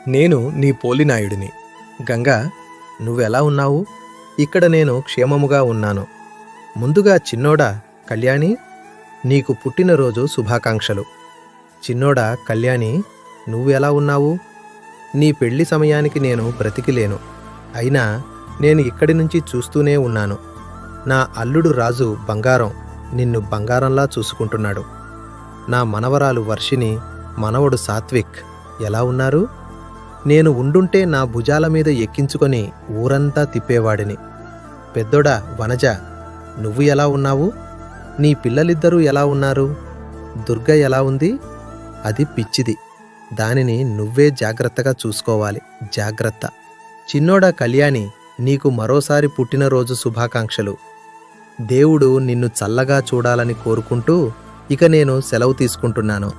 నేను నీ పోలినాయుడిని. గంగా, నువ్వెలా ఉన్నావు? ఇక్కడ నేను క్షేమముగా ఉన్నాను. ముందుగా చిన్నోడా కళ్యాణి, నీకు పుట్టినరోజు శుభాకాంక్షలు. చిన్నోడా కళ్యాణి, నువ్వెలా ఉన్నావు? నీ పెళ్లి సమయానికి నేను బ్రతికిలేను. అయినా నేను ఇక్కడి నుంచి చూస్తూనే ఉన్నాను. నా అల్లుడు రాజు బంగారం నిన్ను బంగారంలా చూసుకుంటున్నాడు. నా మనవరాలు వర్షిని, మనవడు సాత్విక్ ఎలా ఉన్నారు? నేను ఉండుంటే నా భుజాల మీద ఎక్కించుకొని ఊరంతా తిప్పేవాడిని. పెద్దోడా వనజ, నువ్వు ఎలా ఉన్నావు? నీ పిల్లలిద్దరూ ఎలా ఉన్నారు? దుర్గ ఎలా ఉంది? అది పిచ్చిది. దానిని నువ్వే జాగ్రత్తగా చూసుకోవాలి. జాగ్రత్త. చిన్నోడా కళ్యాణి, నీకు మరోసారి పుట్టినరోజు శుభాకాంక్షలు. దేవుడు నిన్ను చల్లగా చూడాలని కోరుకుంటూ ఇక నేను సెలవు తీసుకుంటున్నాను.